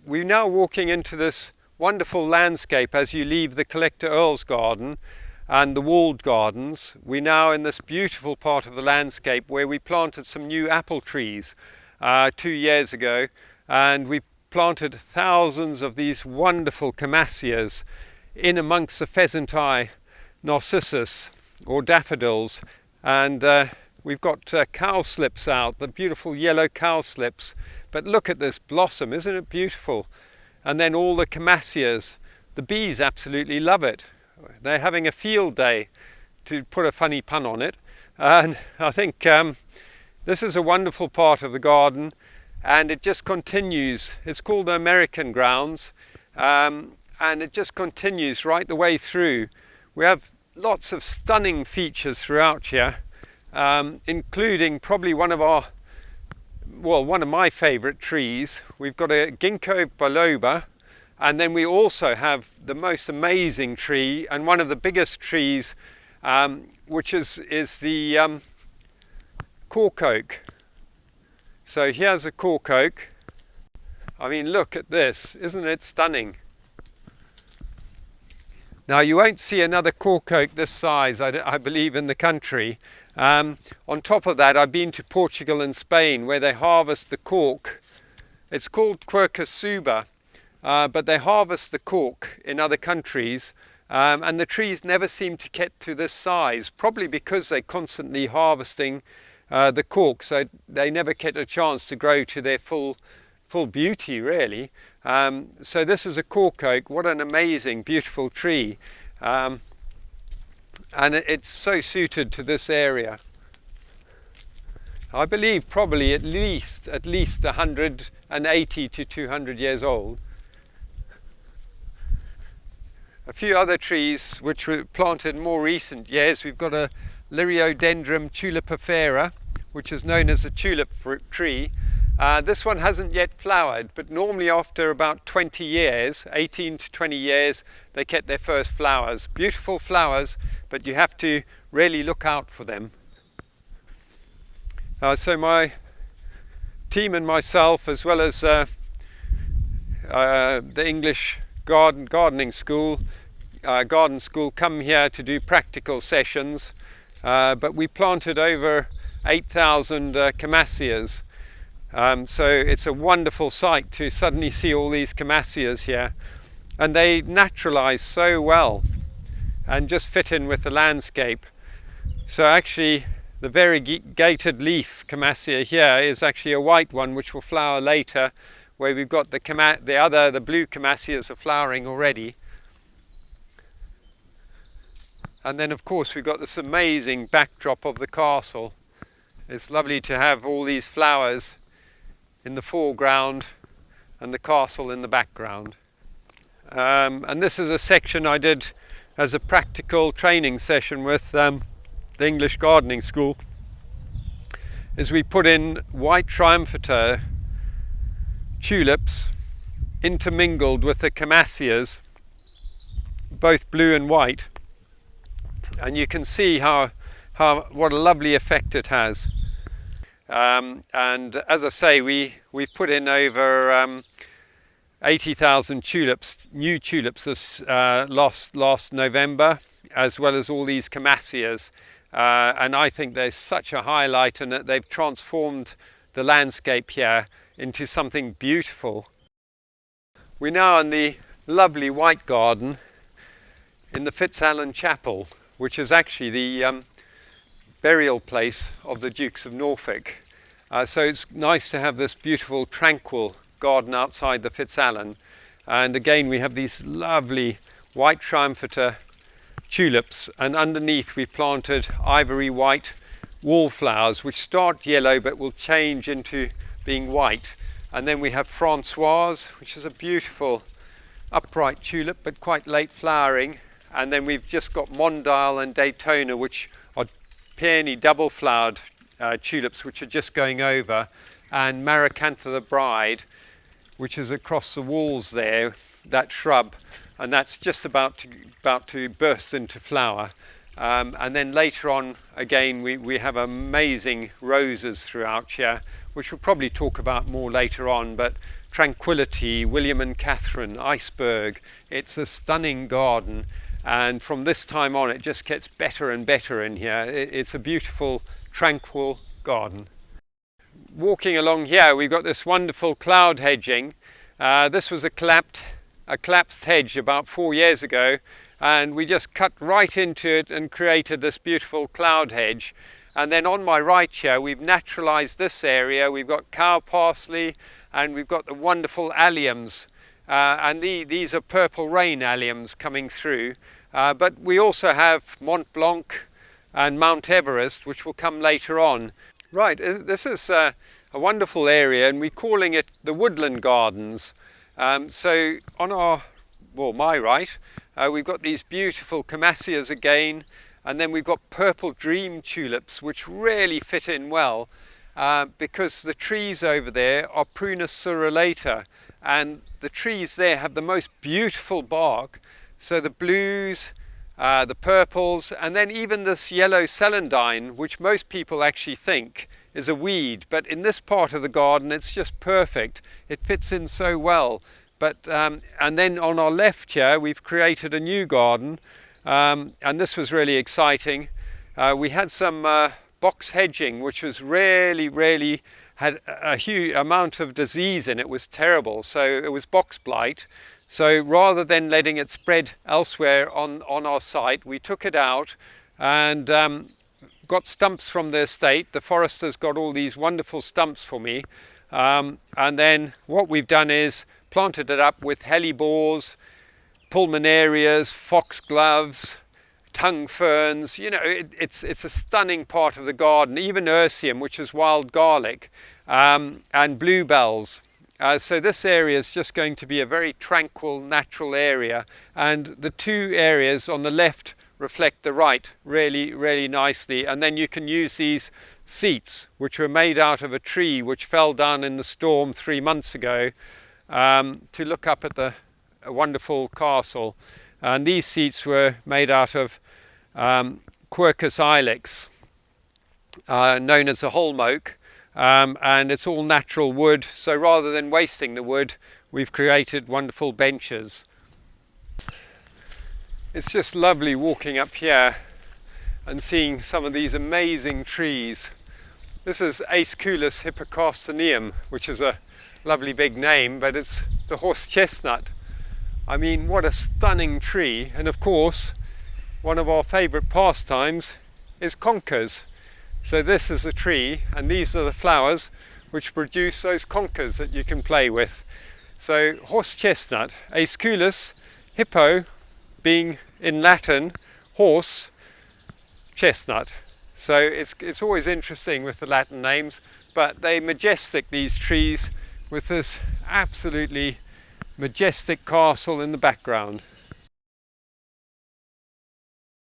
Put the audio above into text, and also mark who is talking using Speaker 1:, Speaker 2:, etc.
Speaker 1: we're now walking into this wonderful landscape as you leave the Collector Earl's garden and the walled gardens. We're now in this beautiful part of the landscape where we planted some new apple trees 2 years ago, and we planted thousands of these wonderful Camasias in amongst the pheasant eye narcissus or daffodils, and we've got cowslips out, the beautiful yellow cowslips. But look at this blossom, isn't it beautiful? And then all the Camasias, the bees absolutely love it. They're having a field day, to put a funny pun on it. And I think this is a wonderful part of the garden, and it just continues. It's called the American Grounds, and it just continues right the way through. We have lots of stunning features throughout here, including probably one of my favourite trees. We've got a ginkgo biloba, and then we also have the most amazing tree, and one of the biggest trees, which is the Cork Oak. So here's a Cork Oak. I mean, look at this, isn't it stunning? Now, you won't see another Cork Oak this size, I believe, in the country. On top of that, I've been to Portugal and Spain, where they harvest the cork. It's called Quercus suber, but they harvest the cork in other countries, and the trees never seem to get to this size, probably because they're constantly harvesting the cork, so they never get a chance to grow to their full beauty, really. So this is a Cork Oak. What an amazing, beautiful tree. And it's so suited to this area. I believe probably at least 180 to 200 years old. A few other trees which were planted in more recent years. We've got a Liriodendron tulipifera, which is known as the tulip tree. This one hasn't yet flowered, but normally after about 20 years, 18 to 20 years, they get their first flowers. Beautiful flowers, but you have to really look out for them. So my team and myself, as well as the English garden school, come here to do practical sessions, but we planted over 8,000 Camasias. So it's a wonderful sight to suddenly see all these Camasias here, and they naturalize so well and just fit in with the landscape. So actually the variegated leaf Camasia here is actually a white one which will flower later, where we've got the blue Camasias are flowering already. And then of course we've got this amazing backdrop of the castle. It's lovely to have all these flowers in the foreground and the castle in the background. And this is a section I did as a practical training session with the English gardening school. Is we put in white triumphata tulips intermingled with the Camasias, both blue and white, and you can see what a lovely effect it has. And as I say, we've put in over 80,000 tulips, new tulips last November, as well as all these Camasias. And I think there's such a highlight, and that they've transformed the landscape here into something beautiful. We're now in the lovely white garden in the Fitzalan chapel, which is actually the burial place of the Dukes of Norfolk. So it's nice to have this beautiful tranquil garden outside the Fitzalan. And again we have these lovely white triumphata tulips, and underneath we planted ivory white wallflowers which start yellow but will change into being white. And then we have Francoise, which is a beautiful upright tulip but quite late flowering. And then we've just got Mondale and Daytona, which are peony double flowered tulips which are just going over, and Maracantha the Bride, which is across the walls there, that shrub, and that's just about to burst into flower. And then later on again we have amazing roses throughout here, which we'll probably talk about more later on, but Tranquility, William and Catherine, Iceberg. It's a stunning garden, and from this time on it just gets better and better in here. It's a beautiful, tranquil garden. Walking along here, we've got this wonderful cloud hedging. This was a collapsed hedge about 4 years ago, and we just cut right into it and created this beautiful cloud hedge. And then on my right here, we've naturalized this area. We've got cow parsley, and we've got the wonderful alliums, and these are purple rain alliums coming through. But we also have Mont Blanc and Mount Everest, which will come later on. Right, this is a wonderful area, and we're calling it the Woodland Gardens. So on my right, we've got these beautiful Camasias again, and then we've got purple dream tulips, which really fit in well, because the trees over there are Prunus surulata, and the trees there have the most beautiful bark. So the blues, the purples, and then even this yellow celandine, which most people actually think is a weed, but in this part of the garden it's just perfect. It fits in so well. But and then on our left here we've created a new garden, and this was really exciting. We had some box hedging, which was really had a huge amount of disease in it. It was terrible. So it was box blight. So rather than letting it spread elsewhere on our site, we took it out and got stumps from the estate. The foresters got all these wonderful stumps for me, and then what we've done is planted it up with hellebores, pulmonarias, foxgloves, tongue ferns. You know, it's a stunning part of the garden. Even ursium, which is wild garlic, and bluebells. So this area is just going to be a very tranquil, natural area, and the two areas on the left reflect the right really nicely. And then you can use these seats, which were made out of a tree which fell down in the storm 3 months ago, to look up at the wonderful castle. And these seats were made out of Quercus ilex, known as the holm oak. And it's all natural wood, so rather than wasting the wood, we've created wonderful benches. It's just lovely walking up here and seeing some of these amazing trees. This is Aesculus hippocastaneum, which is a lovely big name, but it's the horse chestnut. I mean, what a stunning tree. And of course, one of our favourite pastimes is conkers. So this is a tree, and these are the flowers which produce those conkers that you can play with. So horse chestnut, Aesculus, hippo being in Latin horse, chestnut. So it's always interesting with the Latin names, but they're majestic, these trees, with this absolutely majestic castle in the background.